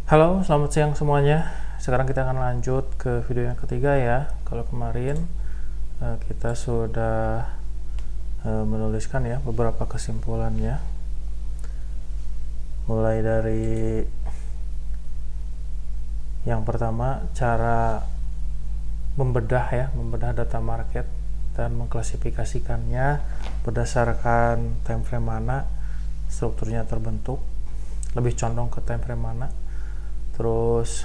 Halo, selamat siang semuanya. Sekarang kita akan lanjut ke video yang ketiga ya. Kalau kemarin kita sudah menuliskan ya beberapa kesimpulannya. Mulai dari yang pertama, cara membedah data market dan mengklasifikasikannya berdasarkan time frame mana strukturnya terbentuk, lebih condong ke time frame mana. Terus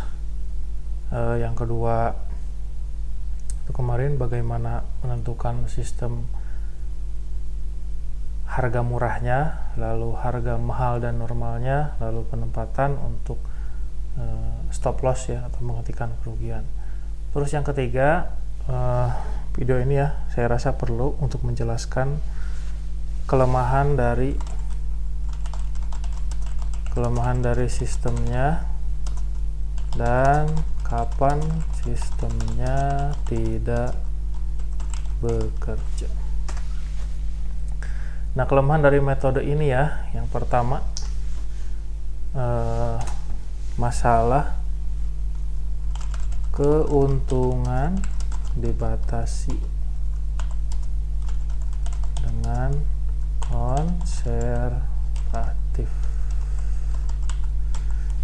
yang kedua itu kemarin bagaimana menentukan sistem harga murahnya, lalu harga mahal dan normalnya, lalu penempatan untuk stop loss ya atau menghentikan kerugian. Terus yang ketiga, video ini ya saya rasa perlu untuk menjelaskan kelemahan dari sistemnya dan kapan sistemnya tidak bekerja. Nah, kelemahan dari metode ini ya, yang pertama masalah keuntungan dibatasi dengan konservatif.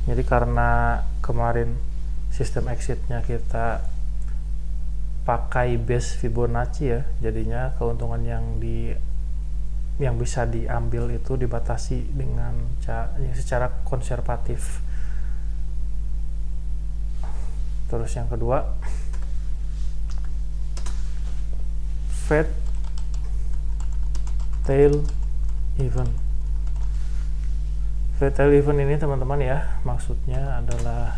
Jadi karena kemarin sistem exitnya kita pakai base Fibonacci ya, jadinya keuntungan yang bisa diambil itu dibatasi dengan secara konservatif. Terus yang kedua, fat tail event. Fat tail event ini teman-teman ya, maksudnya adalah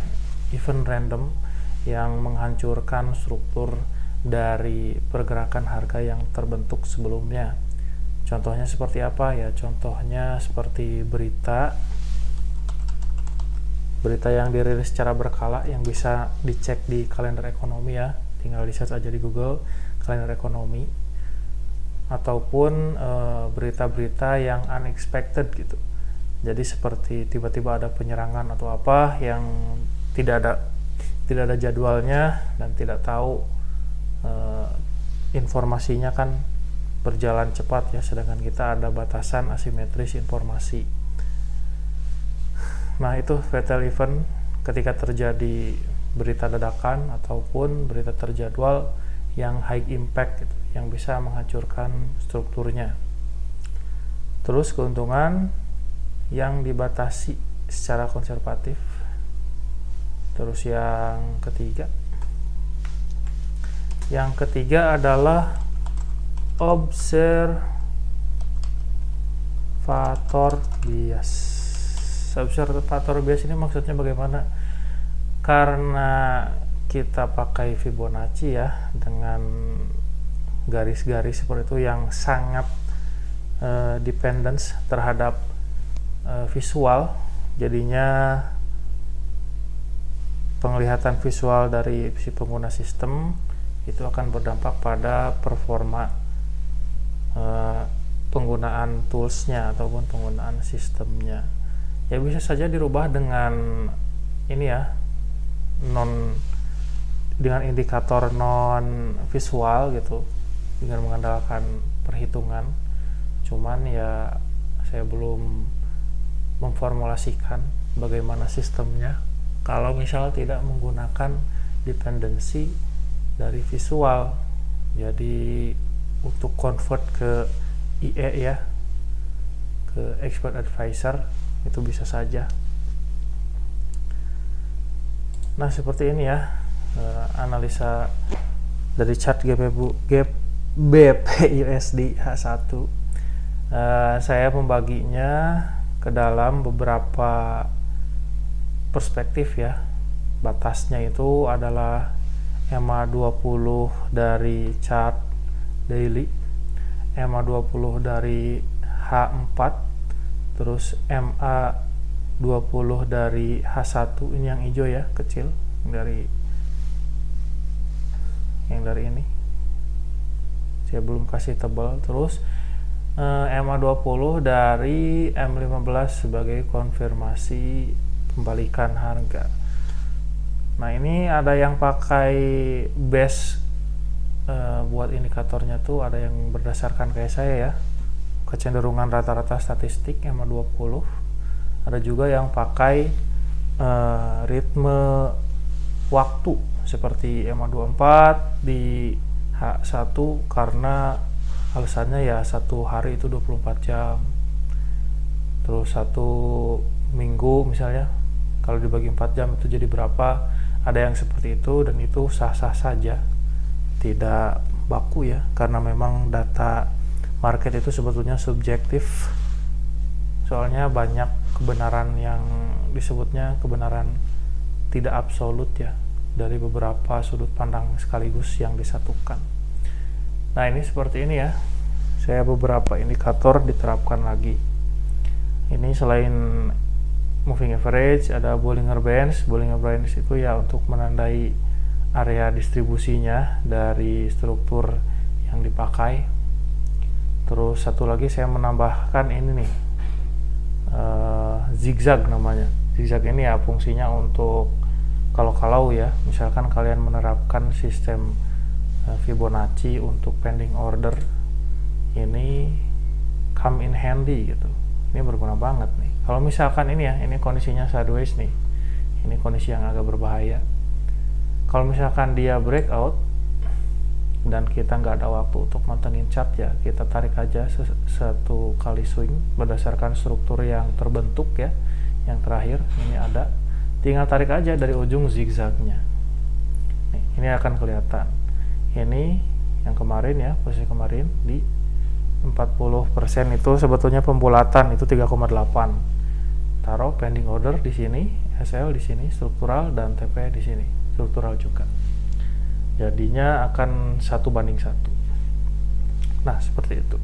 event random yang menghancurkan struktur dari pergerakan harga yang terbentuk sebelumnya. Contohnya seperti apa ya? Contohnya seperti berita yang dirilis secara berkala yang bisa dicek di kalender ekonomi ya, tinggal di search aja di Google kalender ekonomi, ataupun berita-berita yang unexpected gitu. Jadi seperti tiba-tiba ada penyerangan atau apa yang tidak ada jadwalnya dan tidak tahu informasinya kan berjalan cepat ya, sedangkan kita ada batasan asimetris informasi. Nah, itu fatal event ketika terjadi berita dadakan ataupun berita terjadwal yang high impact gitu, yang bisa menghancurkan strukturnya. Terus keuntungan yang dibatasi secara konservatif. Terus yang ketiga adalah observator bias. Observator bias ini maksudnya bagaimana? Karena kita pakai Fibonacci ya, dengan garis-garis seperti itu yang sangat dependence terhadap visual, jadinya penglihatan visual dari si pengguna sistem itu akan berdampak pada performa penggunaan toolsnya ataupun penggunaan sistemnya. Ya bisa saja dirubah dengan ini ya, dengan indikator non visual gitu, dengan mengandalkan perhitungan. Cuman ya saya belum memformulasikan bagaimana sistemnya kalau misal tidak menggunakan dependensi dari visual. Jadi untuk convert ke IE ya, ke expert advisor, itu bisa saja. Nah, seperti ini ya analisa dari chart BPUSD H1. Saya membaginya ke dalam beberapa perspektif ya. Batasnya itu adalah EMA 20 dari chart daily, EMA 20 dari H4, terus MA 20 dari H1, ini yang hijau ya, kecil, yang dari ini saya belum kasih tebal. Terus MA 20 dari M15 sebagai konfirmasi kembalikan harga. Nah, ini ada yang pakai base buat indikatornya tuh, ada yang berdasarkan kayak saya ya, kecenderungan rata-rata statistik EMA 20. Ada juga yang pakai ritme waktu seperti EMA 24 di H1 karena alasannya ya satu hari itu 24 jam. Terus satu minggu misalnya kalau dibagi 4 jam itu jadi berapa, ada yang seperti itu, dan itu sah-sah saja, tidak baku ya, karena memang data market itu sebetulnya subjektif, soalnya banyak kebenaran yang disebutnya kebenaran tidak absolut ya, dari beberapa sudut pandang sekaligus yang disatukan. Nah, ini seperti ini ya, saya beberapa indikator diterapkan lagi. Ini selain moving average, ada Bollinger Bands. Bollinger Bands itu ya untuk menandai area distribusinya dari struktur yang dipakai. Terus satu lagi saya menambahkan ini nih, zigzag namanya. Zigzag ini ya fungsinya untuk kalau ya, misalkan kalian menerapkan sistem Fibonacci untuk pending order, ini come in handy gitu. Ini berguna banget nih. Kalau misalkan ini ya, ini kondisinya sideways nih. Ini kondisi yang agak berbahaya. Kalau misalkan dia breakout dan kita nggak ada waktu untuk mantengin chart ya, kita tarik aja satu kali swing berdasarkan struktur yang terbentuk ya. Yang terakhir ini ada, tinggal tarik aja dari ujung zigzagnya. Nih, ini akan kelihatan. Ini yang kemarin ya, posisi kemarin di 40% itu sebetulnya pembulatan, itu 3,8. Taruh pending order di sini, SL di sini struktural, dan TP di sini struktural juga. Jadinya akan 1:1. Nah, seperti itu.